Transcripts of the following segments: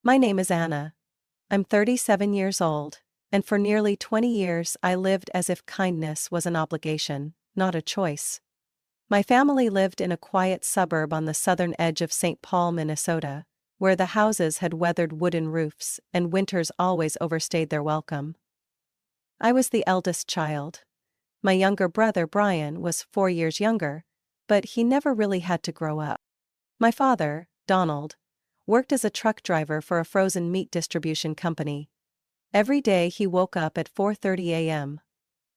My name is Anna. I'm 37 years old, and for nearly 20 years I lived as if kindness was an obligation, not a choice. My family lived in a quiet suburb on the southern edge of St. Paul, Minnesota, where the houses had weathered wooden roofs and winters always overstayed their welcome. I was the eldest child. My younger brother Brian was 4 years younger, but he never really had to grow up. My father, Donald, worked as a truck driver for a frozen meat distribution company. Every day he woke up at 4:30 a.m.,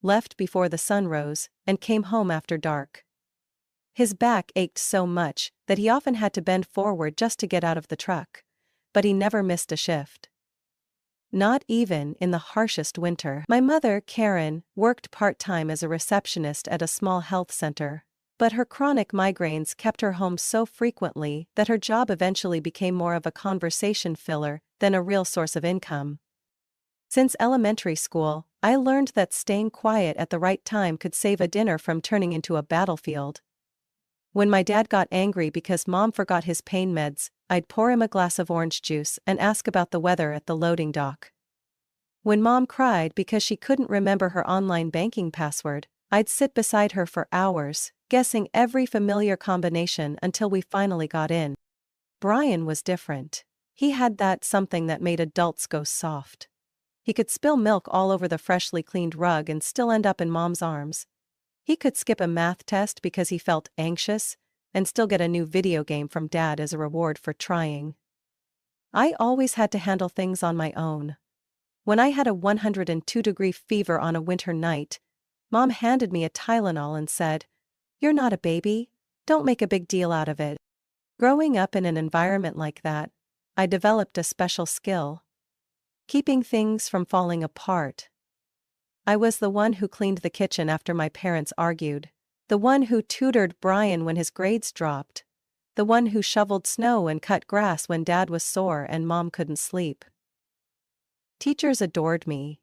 left before the sun rose, and came home after dark. His back ached so much that he often had to bend forward just to get out of the truck, but he never missed a shift. Not even in the harshest winter. My mother, Karen, worked part-time as a receptionist at a small health center, but her chronic migraines kept her home so frequently that her job eventually became more of a conversation filler than a real source of income. Since elementary school, I learned that staying quiet at the right time could save a dinner from turning into a battlefield. When my dad got angry because Mom forgot his pain meds, I'd pour him a glass of orange juice and ask about the weather at the loading dock. When Mom cried because she couldn't remember her online banking password, I'd sit beside her for hours, guessing every familiar combination until we finally got in. Brian was different. He had that something that made adults go soft. He could spill milk all over the freshly cleaned rug and still end up in Mom's arms. He could skip a math test because he felt anxious, and still get a new video game from Dad as a reward for trying. I always had to handle things on my own. When I had a 102-degree fever on a winter night, Mom handed me a Tylenol and said, "You're not a baby, don't make a big deal out of it." Growing up in an environment like that, I developed a special skill: keeping things from falling apart. I was the one who cleaned the kitchen after my parents argued, the one who tutored Brian when his grades dropped, the one who shoveled snow and cut grass when Dad was sore and Mom couldn't sleep. Teachers adored me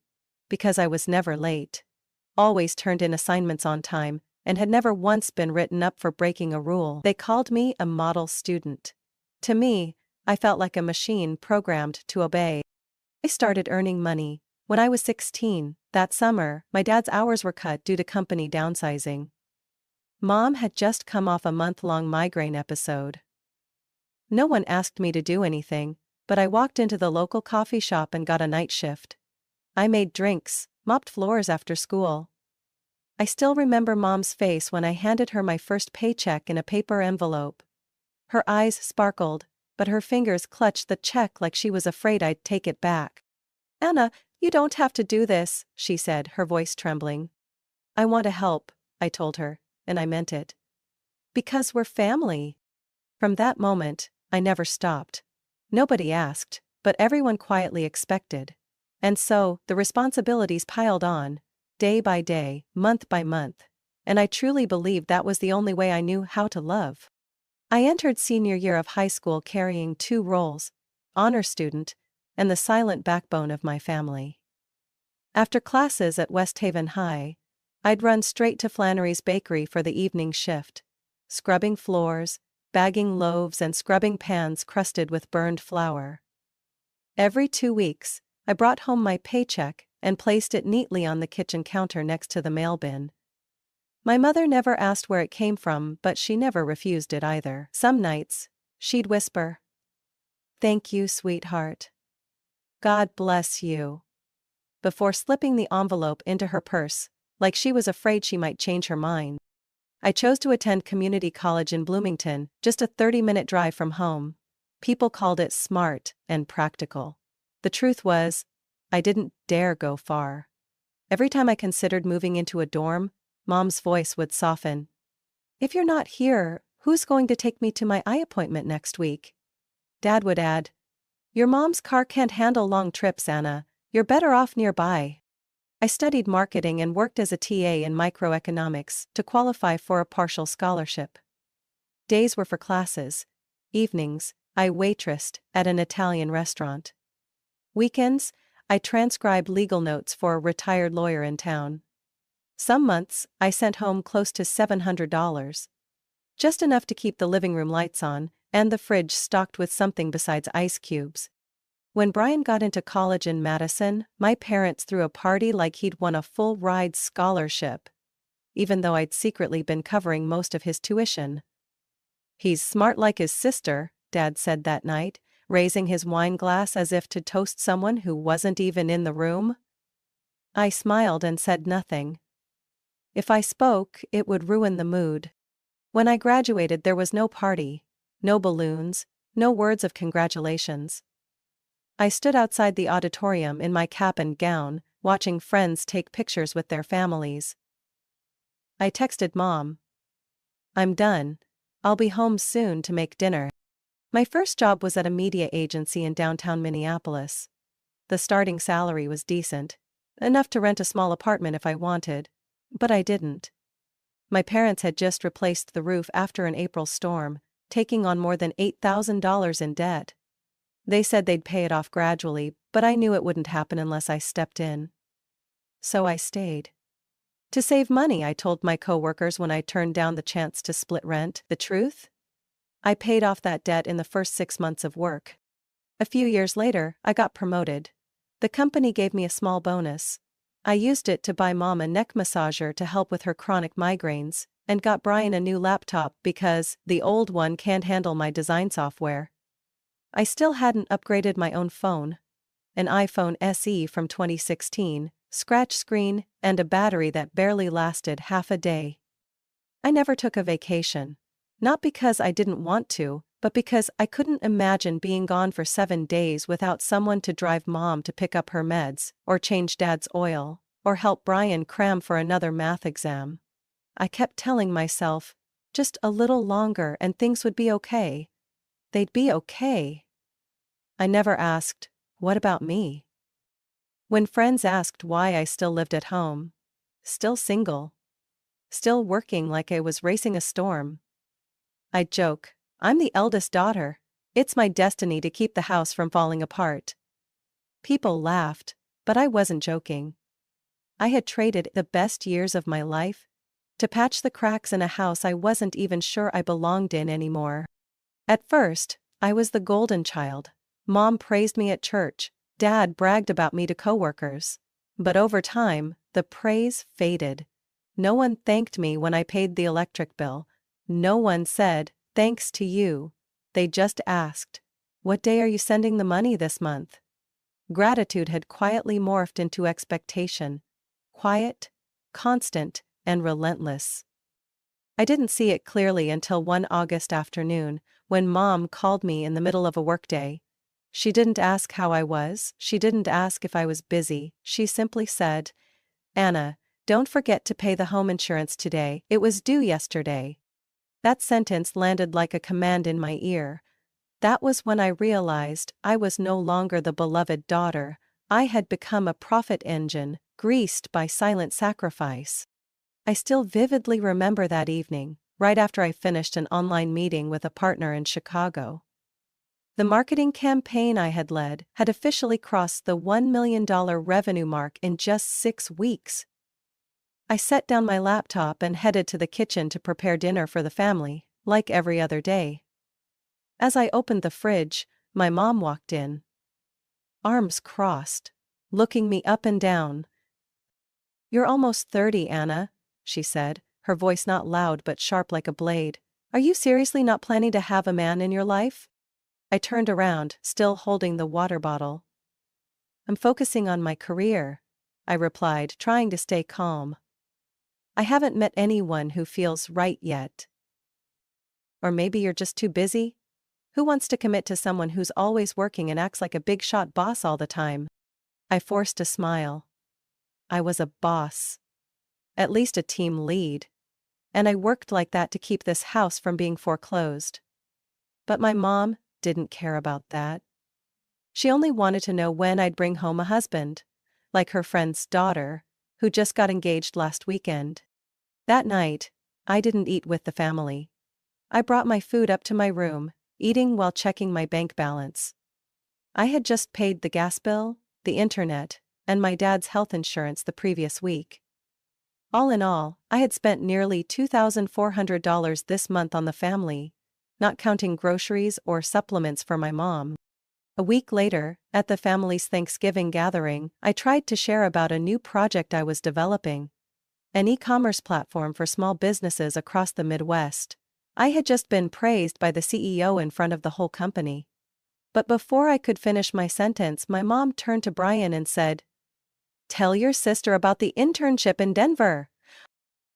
because I was never late, always turned in assignments on time, and had never once been written up for breaking a rule. They called me a model student. To me, I felt like a machine programmed to obey. I started earning money when I was 16. That summer, my dad's hours were cut due to company downsizing. Mom had just come off a month-long migraine episode. No one asked me to do anything, but I walked into the local coffee shop and got a night shift. I made drinks, mopped floors after school. I still remember Mom's face when I handed her my first paycheck in a paper envelope. Her eyes sparkled, but her fingers clutched the check like she was afraid I'd take it back. "Anna, you don't have to do this," she said, her voice trembling. "I want to help," I told her, and I meant it. "Because we're family." From that moment, I never stopped. Nobody asked, but everyone quietly expected. And so, the responsibilities piled on, day by day, month by month, and I truly believed that was the only way I knew how to love. I entered senior year of high school carrying two roles: honor student, and the silent backbone of my family. After classes at West Haven High, I'd run straight to Flannery's Bakery for the evening shift, scrubbing floors, bagging loaves and scrubbing pans crusted with burned flour. Every 2 weeks, I brought home my paycheck and placed it neatly on the kitchen counter next to the mail bin. My mother never asked where it came from, but she never refused it either. Some nights, she'd whisper, "Thank you, sweetheart. God bless you," before slipping the envelope into her purse, like she was afraid she might change her mind. I chose to attend community college in Bloomington, just a 30-minute drive from home. People called it smart and practical. The truth was, I didn't dare go far. Every time I considered moving into a dorm, Mom's voice would soften. "If you're not here, who's going to take me to my eye appointment next week?" Dad would add, "Your mom's car can't handle long trips, Anna. You're better off nearby." I studied marketing and worked as a TA in microeconomics to qualify for a partial scholarship. Days were for classes. Evenings, I waitressed at an Italian restaurant. Weekends, I transcribed legal notes for a retired lawyer in town. Some months, I sent home close to $700. Just enough to keep the living room lights on, and the fridge stocked with something besides ice cubes. When Brian got into college in Madison, my parents threw a party like he'd won a full-ride scholarship, even though I'd secretly been covering most of his tuition. "He's smart like his sister," Dad said that night, raising his wine glass as if to toast someone who wasn't even in the room. I smiled and said nothing. If I spoke, it would ruin the mood. When I graduated, there was no party, no balloons, no words of congratulations. I stood outside the auditorium in my cap and gown, watching friends take pictures with their families. I texted Mom, "I'm done. I'll be home soon to make dinner." My first job was at a media agency in downtown Minneapolis. The starting salary was decent, enough to rent a small apartment if I wanted, but I didn't. My parents had just replaced the roof after an April storm, taking on more than $8,000 in debt. They said they'd pay it off gradually, but I knew it wouldn't happen unless I stepped in. So I stayed. To save money, I told my coworkers when I turned down the chance to split rent. The truth? I paid off that debt in the first 6 months of work. A few years later, I got promoted. The company gave me a small bonus. I used it to buy Mom a neck massager to help with her chronic migraines, and got Brian a new laptop because the old one can't handle my design software. I still hadn't upgraded my own phone. An iPhone SE from 2016, scratch screen, and a battery that barely lasted half a day. I never took a vacation. Not because I didn't want to, but because I couldn't imagine being gone for 7 days without someone to drive Mom to pick up her meds, or change Dad's oil, or help Brian cram for another math exam. I kept telling myself, just a little longer and things would be okay. They'd be okay. I never asked, what about me? When friends asked why I still lived at home, still single, still working like I was racing a storm, I'd joke, I'm the eldest daughter. It's my destiny to keep the house from falling apart. People laughed, but I wasn't joking. I had traded the best years of my life to patch the cracks in a house I wasn't even sure I belonged in anymore. At first, I was the golden child. Mom praised me at church, Dad bragged about me to coworkers. But over time, the praise faded. No one thanked me when I paid the electric bill. No one said, "Thanks to you." They just asked, "What day are you sending the money this month?" Gratitude had quietly morphed into expectation. Quiet, constant, and relentless. I didn't see it clearly until one August afternoon, when Mom called me in the middle of a workday. She didn't ask how I was, she didn't ask if I was busy, she simply said, "Anna, don't forget to pay the home insurance today, it was due yesterday." That sentence landed like a command in my ear. That was when I realized I was no longer the beloved daughter, I had become a profit engine, greased by silent sacrifice. I still vividly remember that evening, right after I finished an online meeting with a partner in Chicago. The marketing campaign I had led had officially crossed the $1 million revenue mark in just 6 weeks. I set down my laptop and headed to the kitchen to prepare dinner for the family, like every other day. As I opened the fridge, my mom walked in. Arms crossed, looking me up and down. "You're almost 30, Anna," she said, her voice not loud but sharp like a blade. "Are you seriously not planning to have a man in your life?" I turned around, still holding the water bottle. "I'm focusing on my career," I replied, trying to stay calm. "I haven't met anyone who feels right yet." "Or maybe you're just too busy? Who wants to commit to someone who's always working and acts like a big shot boss all the time?" I forced a smile. I was a boss. At least a team lead. And I worked like that to keep this house from being foreclosed. But my mom didn't care about that. She only wanted to know when I'd bring home a husband, like her friend's daughter, who just got engaged last weekend. That night, I didn't eat with the family. I brought my food up to my room, eating while checking my bank balance. I had just paid the gas bill, the internet, and my dad's health insurance the previous week. All in all, I had spent nearly $2,400 this month on the family, not counting groceries or supplements for my mom. A week later, at the family's Thanksgiving gathering, I tried to share about a new project I was developing. An e-commerce platform for small businesses across the Midwest. I had just been praised by the CEO in front of the whole company. But before I could finish my sentence, my mom turned to Brian and said, "Tell your sister about the internship in Denver."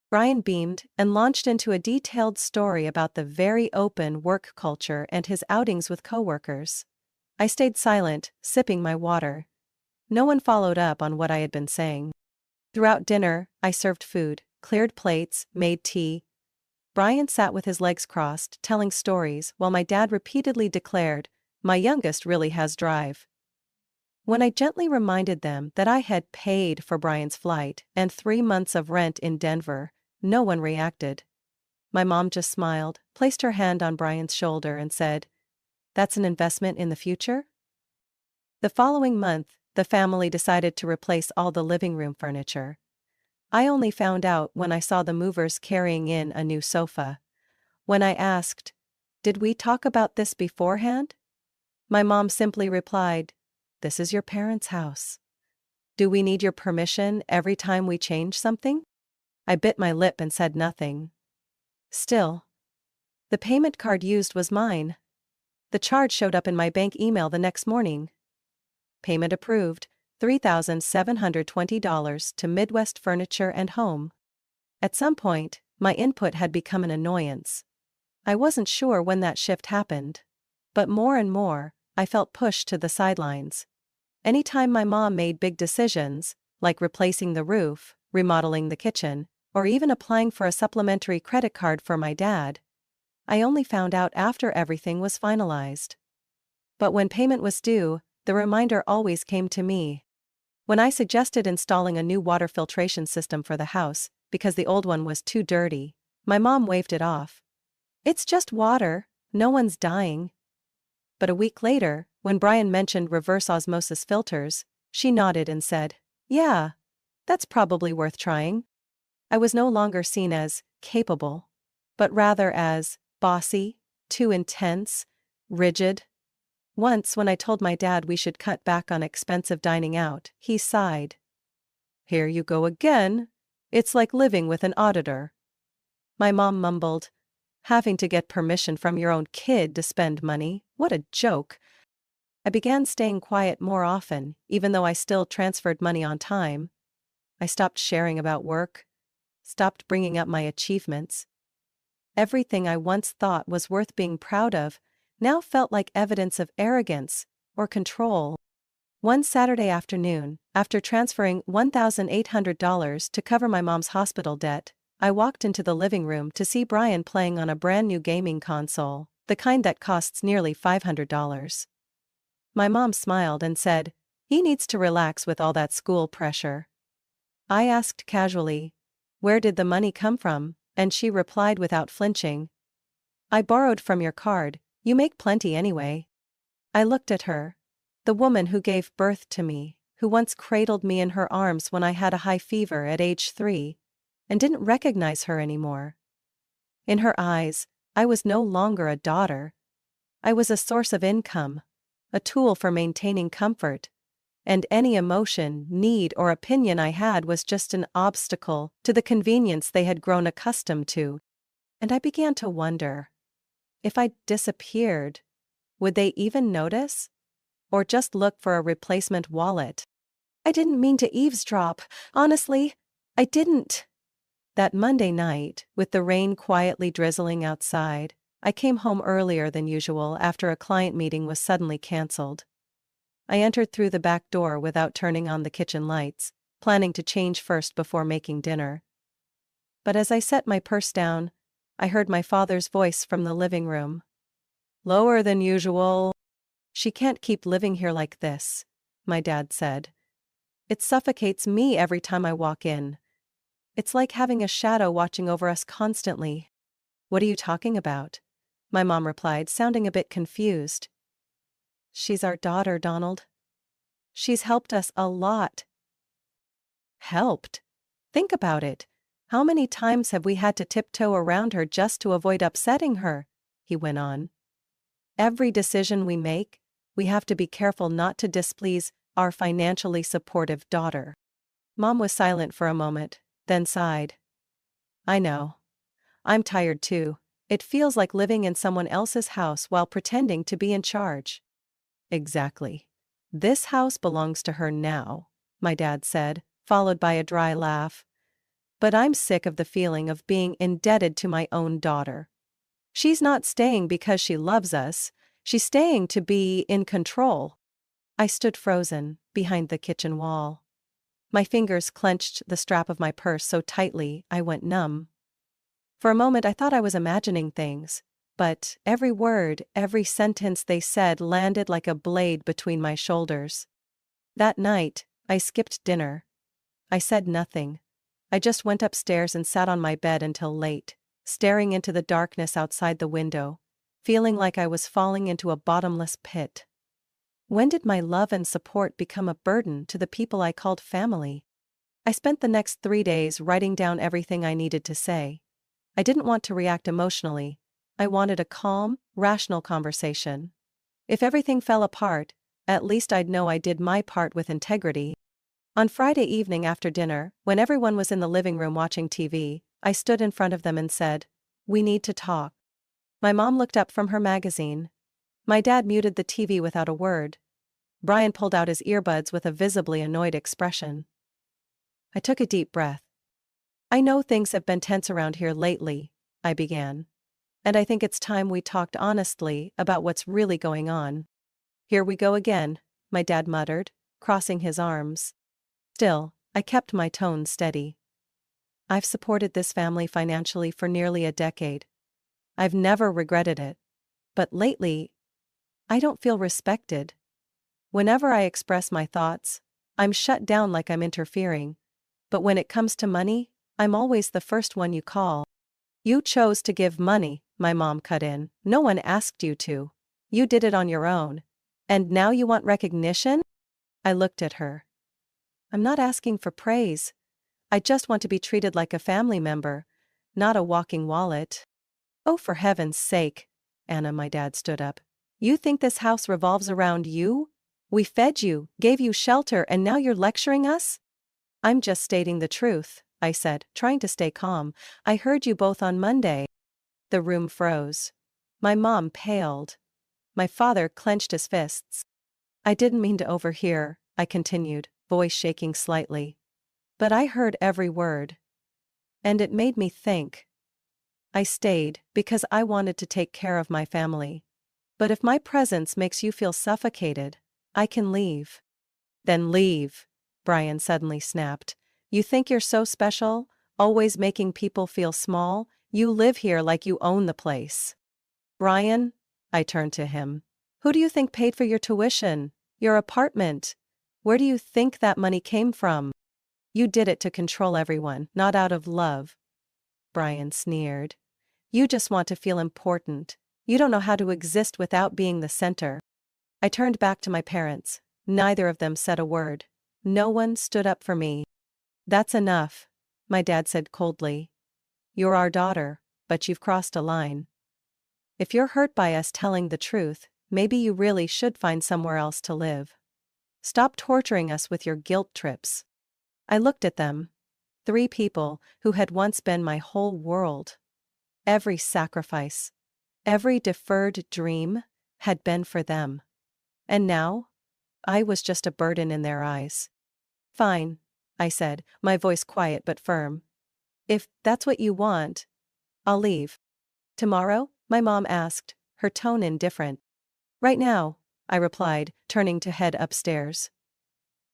Brian beamed and launched into a detailed story about the very open work culture and his outings with coworkers. I stayed silent, sipping my water. No one followed up on what I had been saying. Throughout dinner, I served food, cleared plates, made tea. Brian sat with his legs crossed, telling stories, while my dad repeatedly declared, "My youngest really has drive." When I gently reminded them that I had paid for Brian's flight and 3 months of rent in Denver, no one reacted. My mom just smiled, placed her hand on Brian's shoulder and said, "That's an investment in the future?" The following month, the family decided to replace all the living room furniture. I only found out when I saw the movers carrying in a new sofa. When I asked, "Did we talk about this beforehand?" my mom simply replied, "This is your parents' house. Do we need your permission every time we change something?" I bit my lip and said nothing. Still, the payment card used was mine. The charge showed up in my bank email the next morning. Payment approved, $3,720 to Midwest Furniture and Home. At some point, my input had become an annoyance. I wasn't sure when that shift happened. But more and more, I felt pushed to the sidelines. Anytime my mom made big decisions, like replacing the roof, remodeling the kitchen, or even applying for a supplementary credit card for my dad, I only found out after everything was finalized. But when payment was due, the reminder always came to me. When I suggested installing a new water filtration system for the house, because the old one was too dirty, my mom waved it off. "It's just water, no one's dying." But a week later, when Brian mentioned reverse osmosis filters, she nodded and said, "Yeah, that's probably worth trying." I was no longer seen as capable, but rather as bossy, too intense, rigid. Once, when I told my dad we should cut back on expensive dining out, he sighed. "Here you go again. It's like living with an auditor." My mom mumbled, "Having to get permission from your own kid to spend money, what a joke." I began staying quiet more often, even though I still transferred money on time. I stopped sharing about work, stopped bringing up my achievements. Everything I once thought was worth being proud of now felt like evidence of arrogance or control. One Saturday afternoon, after transferring $1,800 to cover my mom's hospital debt, I walked into the living room to see Brian playing on a brand new gaming console, the kind that costs nearly $500. My mom smiled and said, "He needs to relax with all that school pressure." I asked casually, "Where did the money come from?" and she replied without flinching, "I borrowed from your card, you make plenty anyway." I looked at her, the woman who gave birth to me, who once cradled me in her arms when I had a high fever at age 3, and didn't recognize her anymore. In her eyes, I was no longer a daughter. I was a source of income, a tool for maintaining comfort, and any emotion, need, or opinion I had was just an obstacle to the convenience they had grown accustomed to. And I began to wonder, if I disappeared, would they even notice? Or just look for a replacement wallet? I didn't mean to eavesdrop, honestly, I didn't. That Monday night, with the rain quietly drizzling outside, I came home earlier than usual after a client meeting was suddenly canceled. I entered through the back door without turning on the kitchen lights, planning to change first before making dinner. But as I set my purse down, I heard my father's voice from the living room. "Lower than usual." "She can't keep living here like this," my dad said. "It suffocates me every time I walk in. It's like having a shadow watching over us constantly." "What are you talking about?" my mom replied, sounding a bit confused. "She's our daughter, Donald. She's helped us a lot." "Helped? Think about it. How many times have we had to tiptoe around her just to avoid upsetting her?" he went on. "Every decision we make, we have to be careful not to displease our financially supportive daughter." Mom was silent for a moment, then sighed. "I know. I'm tired too. It feels like living in someone else's house while pretending to be in charge." "Exactly. This house belongs to her now," my dad said, followed by a dry laugh. "But I'm sick of the feeling of being indebted to my own daughter. She's not staying because she loves us, she's staying to be in control." I stood frozen, behind the kitchen wall. My fingers clenched the strap of my purse so tightly I went numb. For a moment I thought I was imagining things, but every word, every sentence they said landed like a blade between my shoulders. That night, I skipped dinner. I said nothing. I just went upstairs and sat on my bed until late, staring into the darkness outside the window, feeling like I was falling into a bottomless pit. When did my love and support become a burden to the people I called family? I spent the next 3 days writing down everything I needed to say. I didn't want to react emotionally. I wanted a calm, rational conversation. If everything fell apart, at least I'd know I did my part with integrity. On Friday evening after dinner, when everyone was in the living room watching TV, I stood in front of them and said, "We need to talk." My mom looked up from her magazine. My dad muted the TV without a word. Brian pulled out his earbuds with a visibly annoyed expression. I took a deep breath. "I know things have been tense around here lately," I began. "And I think it's time we talked honestly about what's really going on." "Here we go again," my dad muttered, crossing his arms. Still, I kept my tone steady. "I've supported this family financially for nearly a decade. I've never regretted it. But lately, I don't feel respected. Whenever I express my thoughts, I'm shut down like I'm interfering. But when it comes to money, I'm always the first one you call." "You chose to give money," my mom cut in. "No one asked you to. You did it on your own. And now you want recognition?" I looked at her. "I'm not asking for praise. I just want to be treated like a family member, not a walking wallet." "Oh, for heaven's sake," Anna, my dad stood up. "You think this house revolves around you? We fed you, gave you shelter, and now you're lecturing us?" "I'm just stating the truth," I said, trying to stay calm. "I heard you both on Monday." The room froze. My mom paled. My father clenched his fists. "I didn't mean to overhear," I continued, voice shaking slightly. "But I heard every word. And it made me think. I stayed because I wanted to take care of my family. But if my presence makes you feel suffocated, I can leave." "Then leave," Brian suddenly snapped. "You think you're so special, always making people feel small? You live here like you own the place." "Brian," I turned to him, "who do you think paid for your tuition, your apartment? Where do you think that money came from? You did it to control everyone, not out of love." Brian sneered. "You just want to feel important. You don't know how to exist without being the center." I turned back to my parents. Neither of them said a word. No one stood up for me. "That's enough," my dad said coldly. "You're our daughter, but you've crossed a line. If you're hurt by us telling the truth, maybe you really should find somewhere else to live. Stop torturing us with your guilt trips." I looked at them. 3 people who had once been my whole world. Every sacrifice, every deferred dream, had been for them. And now, I was just a burden in their eyes. "Fine," I said, my voice quiet but firm. "If that's what you want, I'll leave." "Tomorrow?" my mom asked, her tone indifferent. "Right now," I replied, turning to head upstairs.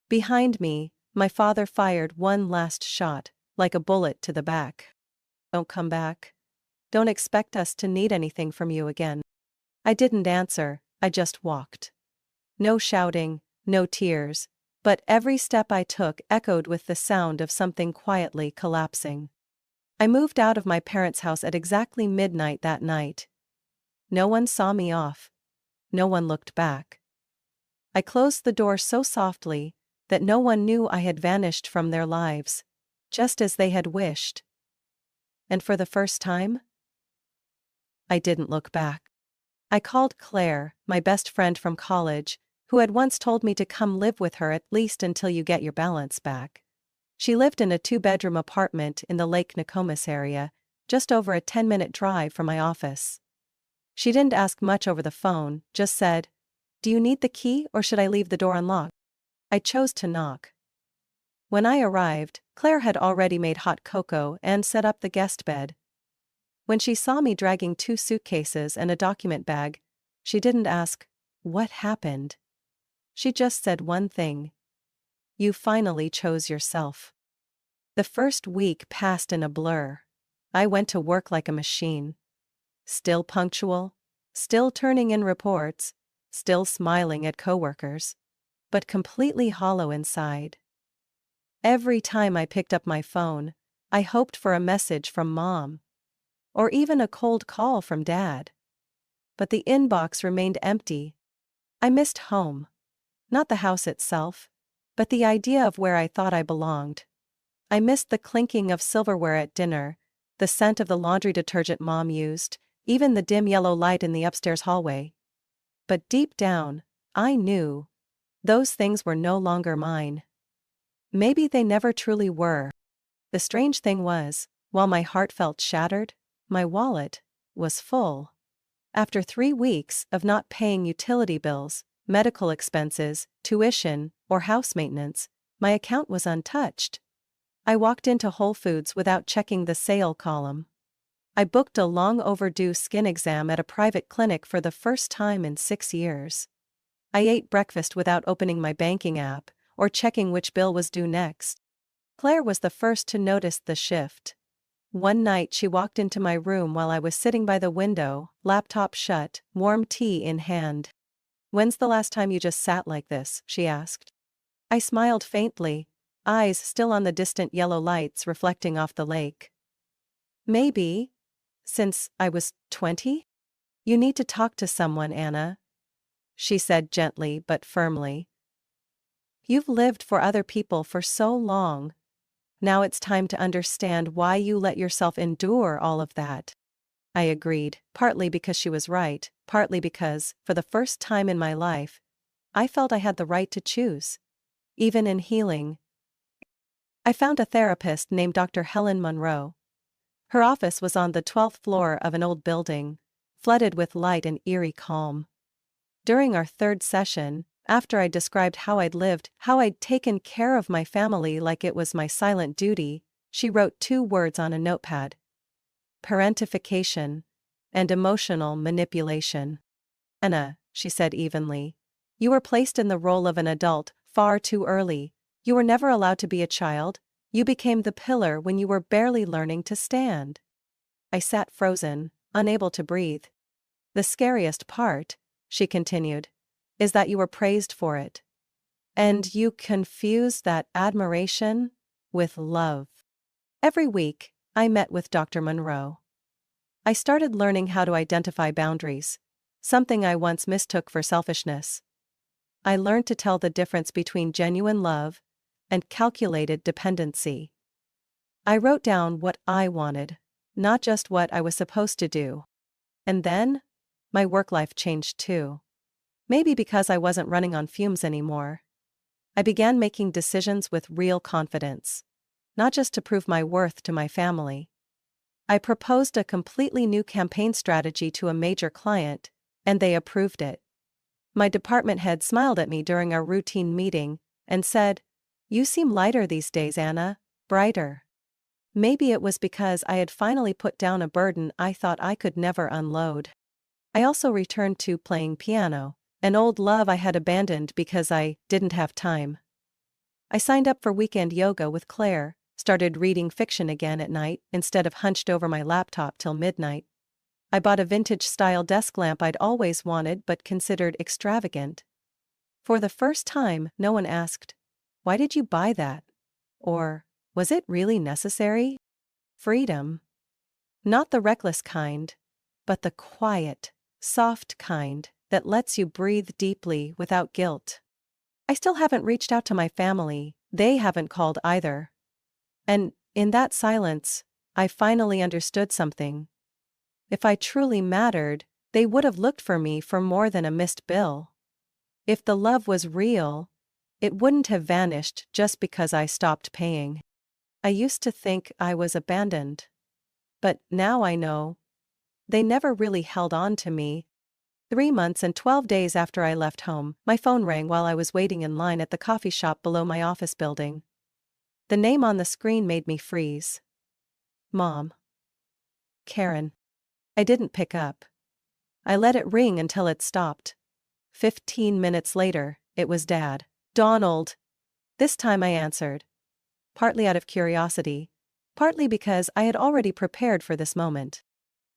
Behind me, my father fired one last shot, like a bullet to the back. "Don't come back. Don't expect us to need anything from you again." I didn't answer, I just walked. No shouting, no tears, but every step I took echoed with the sound of something quietly collapsing. I moved out of my parents' house at exactly midnight that night. No one saw me off. No one looked back. I closed the door so softly that no one knew I had vanished from their lives, just as they had wished. And for the first time, I didn't look back. I called Claire, my best friend from college, who had once told me to come live with her at least until you get your balance back. She lived in a 2-bedroom apartment in the Lake Nokomis area, just over a 10-minute drive from my office. She didn't ask much over the phone, just said, "Do you need the key or should I leave the door unlocked?" I chose to knock. When I arrived, Claire had already made hot cocoa and set up the guest bed. When she saw me dragging 2 suitcases and a document bag, she didn't ask, "What happened?" She just said one thing. "You finally chose yourself." The first week passed in a blur. I went to work like a machine. Still punctual, still turning in reports, still smiling at coworkers, but completely hollow inside. Every time I picked up my phone, I hoped for a message from Mom. Or even a cold call from Dad. But the inbox remained empty. I missed home. Not the house itself, but the idea of where I thought I belonged. I missed the clinking of silverware at dinner, the scent of the laundry detergent Mom used, even the dim yellow light in the upstairs hallway. But deep down, I knew those things were no longer mine. Maybe they never truly were. The strange thing was, while my heart felt shattered, my wallet was full. After 3 weeks of not paying utility bills, medical expenses, tuition, or house maintenance, my account was untouched. I walked into Whole Foods without checking the sale column. I booked a long overdue skin exam at a private clinic for the first time in 6 years. I ate breakfast without opening my banking app or checking which bill was due next. Claire was the first to notice the shift. One night she walked into my room while I was sitting by the window, laptop shut, warm tea in hand. "When's the last time you just sat like this?" she asked. I smiled faintly, eyes still on the distant yellow lights reflecting off the lake. "Maybe since I was 20? You need to talk to someone, Anna," she said gently but firmly. "You've lived for other people for so long. Now it's time to understand why you let yourself endure all of that." I agreed, partly because she was right, partly because, for the first time in my life, I felt I had the right to choose. Even in healing. I found a therapist named Dr. Helen Monroe. Her office was on the 12th floor of an old building, flooded with light and eerie calm. During our 3rd session, after I described how I'd lived, how I'd taken care of my family like it was my silent duty, she wrote 2 words on a notepad. Parentification and emotional manipulation. "Anna," she said evenly, "you were placed in the role of an adult far too early. You were never allowed to be a child. You became the pillar when you were barely learning to stand." I sat frozen, unable to breathe. "The scariest part," she continued, "is that you were praised for it. And you confuse that admiration with love." Every week, I met with Dr. Monroe. I started learning how to identify boundaries, something I once mistook for selfishness. I learned to tell the difference between genuine love and calculated dependency. I wrote down what I wanted, not just what I was supposed to do. And then, my work life changed too. Maybe because I wasn't running on fumes anymore. I began making decisions with real confidence, not just to prove my worth to my family. I proposed a completely new campaign strategy to a major client, and they approved it. My department head smiled at me during our routine meeting and said, "You seem lighter these days, Anna, brighter." Maybe it was because I had finally put down a burden I thought I could never unload. I also returned to playing piano, an old love I had abandoned because I didn't have time. I signed up for weekend yoga with Claire, started reading fiction again at night instead of hunched over my laptop till midnight. I bought a vintage-style desk lamp I'd always wanted but considered extravagant. For the first time, no one asked, "Why did you buy that?" Or, "Was it really necessary?" Freedom. Not the reckless kind, but the quiet, soft kind that lets you breathe deeply without guilt. I still haven't reached out to my family, they haven't called either. And, in that silence, I finally understood something. If I truly mattered, They would have looked for me for more than a missed bill. If the love was real, it wouldn't have vanished just because I stopped paying. I used to think I was abandoned. But now I know. They never really held on to me. 3 months and 12 days after I left home, my phone rang while I was waiting in line at the coffee shop below my office building. The name on the screen made me freeze. Mom. Karen. I didn't pick up. I let it ring until it stopped. 15 minutes later, it was Dad. Donald. This time I answered. Partly out of curiosity, partly because I had already prepared for this moment.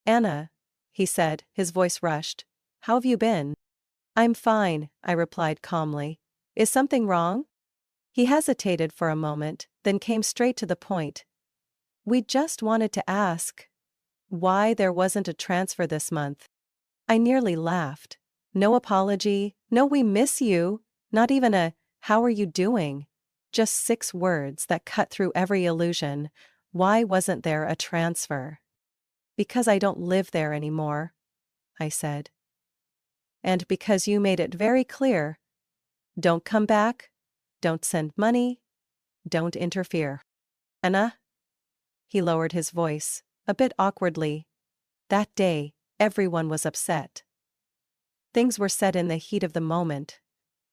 Anna, he said, his voice rushed. How have you been? I'm fine, I replied calmly. Is something wrong? He hesitated for a moment, then came straight to the point. We just wanted to ask why there wasn't a transfer this month. I nearly laughed. No apology, no we miss you, not even a how are you doing? Just 6 words that cut through every illusion. Why wasn't there a transfer? Because I don't live there anymore, I said. And because you made it very clear. Don't come back, don't send money, don't interfere. Anna? He lowered his voice, a bit awkwardly. That day, everyone was upset. Things were said in the heat of the moment.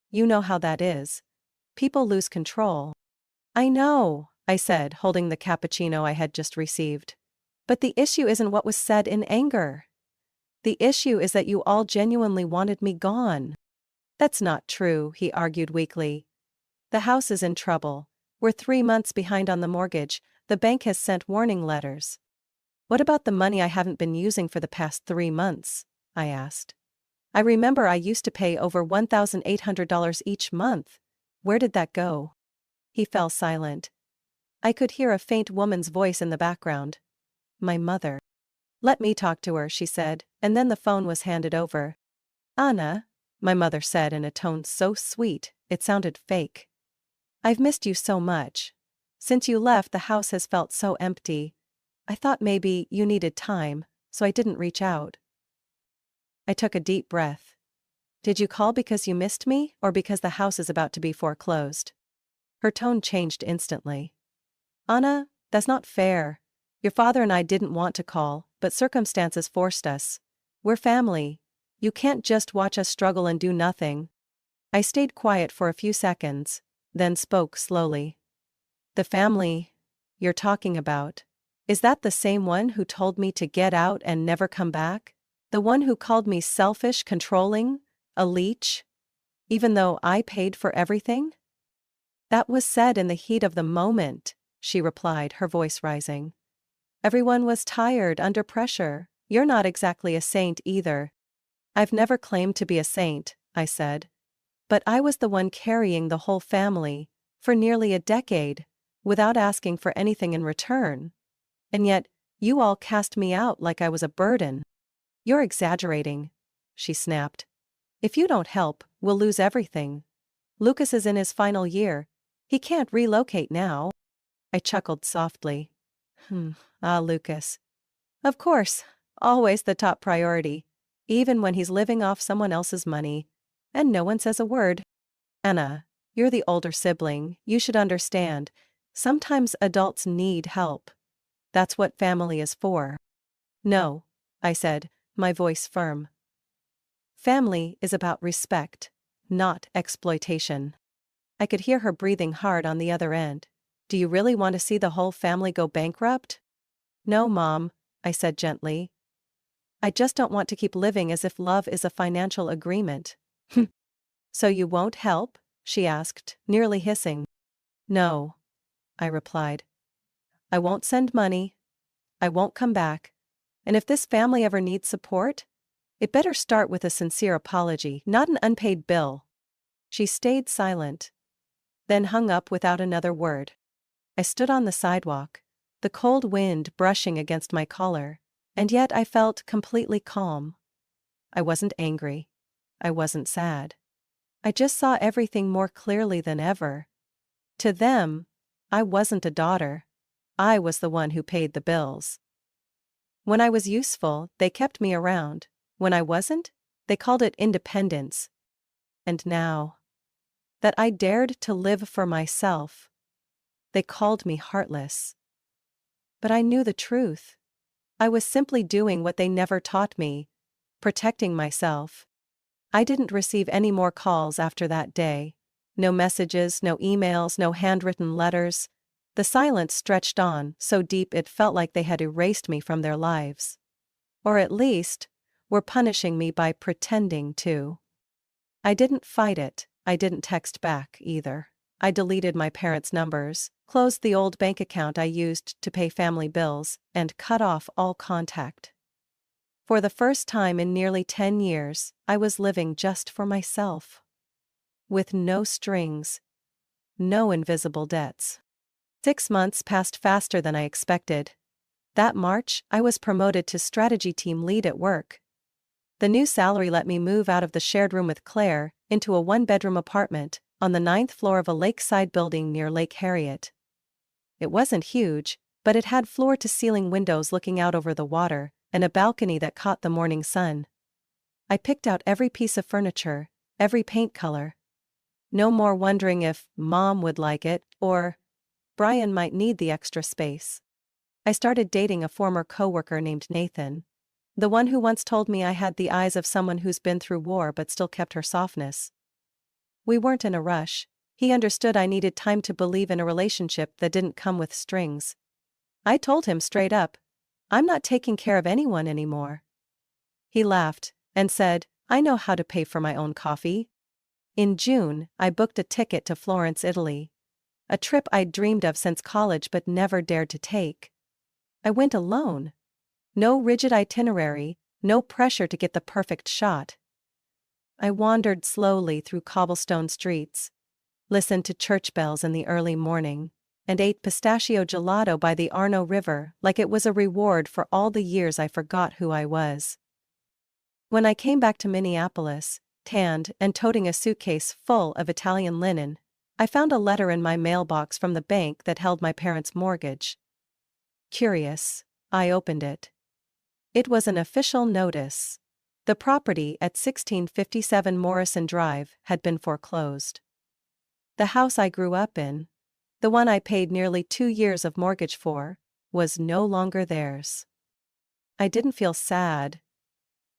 You know how that is. People lose control. I know, I said, holding the cappuccino I had just received. But the issue isn't what was said in anger. The issue is that you all genuinely wanted me gone. That's not true, he argued weakly. The house is in trouble. We're 3 months behind on the mortgage. The bank has sent warning letters. What about the money I haven't been using for the past 3 months? I asked. I remember I used to pay over $1,800 each month. Where did that go? He fell silent. I could hear a faint woman's voice in the background. My mother. Let me talk to her, she said, and then the phone was handed over. Anna, my mother said in a tone so sweet, it sounded fake. I've missed you so much. Since you left, the house has felt so empty. I thought maybe you needed time, so I didn't reach out. I took a deep breath. Did you call because you missed me, or because the house is about to be foreclosed? Her tone changed instantly. Anna, that's not fair. Your father and I didn't want to call, but circumstances forced us. We're family. You can't just watch us struggle and do nothing. I stayed quiet for a few seconds, then spoke slowly. The family you're talking about, is that the same one who told me to get out and never come back? The one who called me selfish, controlling, a leech? Even though I paid for everything? That was said in the heat of the moment, she replied, her voice rising. Everyone was tired, under pressure. You're not exactly a saint either. I've never claimed to be a saint, I said. But I was the one carrying the whole family, for nearly a decade, without asking for anything in return. And yet, you all cast me out like I was a burden. You're exaggerating, she snapped. If you don't help, we'll lose everything. Lucas is in his final year. He can't relocate now. I chuckled softly. Lucas. Of course, always the top priority, even when he's living off someone else's money. And no one says a word. Anna, you're the older sibling, you should understand. Sometimes adults need help. That's what family is for. No, I said, my voice firm. Family is about respect, not exploitation. I could hear her breathing hard on the other end. Do you really want to see the whole family go bankrupt? No, Mom, I said gently. I just don't want to keep living as if love is a financial agreement. So you won't help? She asked, nearly hissing. No, I replied. I won't send money. I won't come back. And if this family ever needs support, it better start with a sincere apology, not an unpaid bill. She stayed silent, then hung up without another word. I stood on the sidewalk, the cold wind brushing against my collar, and yet I felt completely calm. I wasn't angry. I wasn't sad. I just saw everything more clearly than ever. To them, I wasn't a daughter. I was the one who paid the bills. When I was useful, they kept me around. When I wasn't, they called it independence. And now that I dared to live for myself, they called me heartless. But I knew the truth. I was simply doing what they never taught me, protecting myself. I didn't receive any more calls after that day. No messages, no emails, no handwritten letters. The silence stretched on so deep it felt like they had erased me from their lives. Or at least, were punishing me by pretending to. I didn't fight it, I didn't text back either. I deleted my parents' numbers, closed the old bank account I used to pay family bills, and cut off all contact. For the first time in nearly 10 years, I was living just for myself. With no strings, no invisible debts. 6 months passed faster than I expected. That March, I was promoted to strategy team lead at work. The new salary let me move out of the shared room with Claire into a one-bedroom apartment on the 9th floor of a lakeside building near Lake Harriet. It wasn't huge, but it had floor-to-ceiling windows looking out over the water and a balcony that caught the morning sun. I picked out every piece of furniture, every paint color. No more wondering if Mom would like it or Brian might need the extra space. I started dating a former coworker named Nathan. The one who once told me I had the eyes of someone who's been through war but still kept her softness. We weren't in a rush. He understood I needed time to believe in a relationship that didn't come with strings. I told him straight up, I'm not taking care of anyone anymore. He laughed and said, I know how to pay for my own coffee. In June, I booked a ticket to Florence, Italy. A trip I'd dreamed of since college but never dared to take. I went alone. No rigid itinerary, no pressure to get the perfect shot. I wandered slowly through cobblestone streets, listened to church bells in the early morning, and ate pistachio gelato by the Arno River like it was a reward for all the years I forgot who I was. When I came back to Minneapolis, tanned and toting a suitcase full of Italian linen, I found a letter in my mailbox from the bank that held my parents' mortgage. Curious, I opened it. It was an official notice. The property at 1657 Morrison Drive had been foreclosed. The house I grew up in, the one I paid nearly 2 years of mortgage for, was no longer theirs. I didn't feel sad,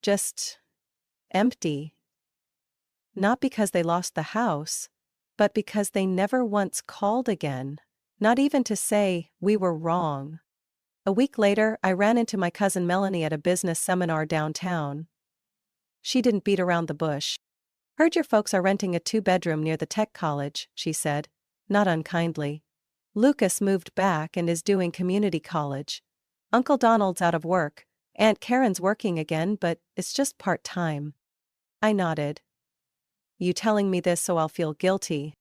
just empty. Not because they lost the house, but because they never once called again, not even to say we were wrong. A week later, I ran into my cousin Melanie at a business seminar downtown. She didn't beat around the bush. Heard your folks are renting a 2-bedroom near the tech college, she said, not unkindly. Lucas moved back and is doing community college. Uncle Donald's out of work. Aunt Karen's working again, but it's just part-time. I nodded. You telling me this so I'll feel guilty?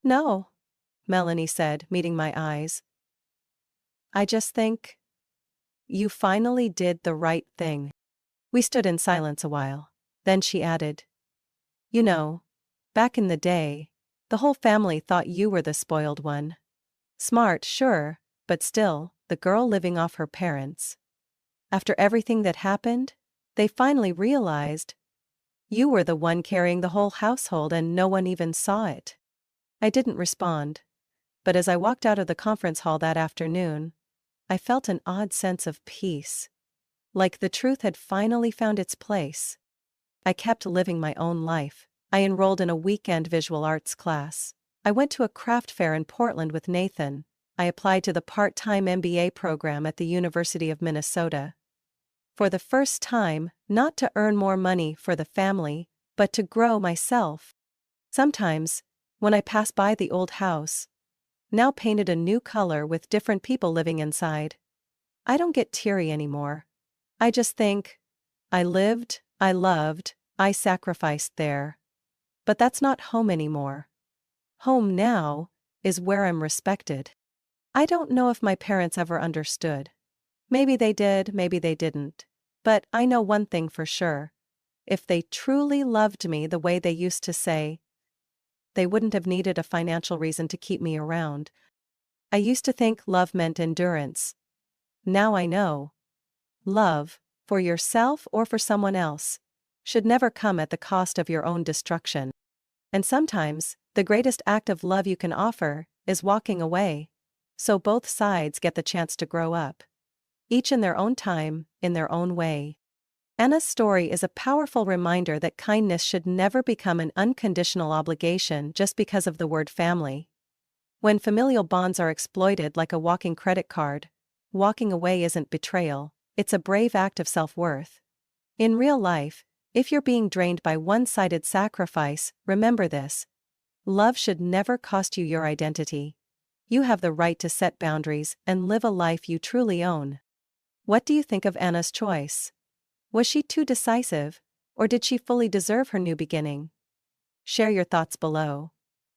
No, Melanie said, meeting my eyes. I just think you finally did the right thing. We stood in silence a while. Then she added, you know, back in the day, the whole family thought you were the spoiled one. Smart, sure, but still, the girl living off her parents. After everything that happened, they finally realized you were the one carrying the whole household and no one even saw it. I didn't respond, but as I walked out of the conference hall that afternoon, I felt an odd sense of peace. Like the truth had finally found its place. I kept living my own life. I enrolled in a weekend visual arts class. I went to a craft fair in Portland with Nathan. I applied to the part-time MBA program at the University of Minnesota. For the first time, not to earn more money for the family, but to grow myself. Sometimes, when I pass by the old house, now painted a new color with different people living inside, I don't get teary anymore. I just think, I lived, I loved, I sacrificed there. But that's not home anymore. Home now is where I'm respected. I don't know if my parents ever understood. Maybe they did, maybe they didn't. But I know one thing for sure. If they truly loved me the way they used to say, they wouldn't have needed a financial reason to keep me around. I used to think love meant endurance. Now I know. Love, for yourself or for someone else, should never come at the cost of your own destruction. And sometimes, the greatest act of love you can offer is walking away, so both sides get the chance to grow up. Each in their own time, in their own way. Anna's story is a powerful reminder that kindness should never become an unconditional obligation just because of the word family. When familial bonds are exploited like a walking credit card, walking away isn't betrayal, it's a brave act of self-worth. In real life, if you're being drained by one-sided sacrifice, remember this. Love should never cost you your identity. You have the right to set boundaries and live a life you truly own. What do you think of Anna's choice? Was she too decisive, or did she fully deserve her new beginning? Share your thoughts below.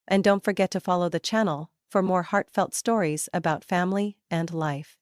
And don't forget to follow the channel for more heartfelt stories about family and life.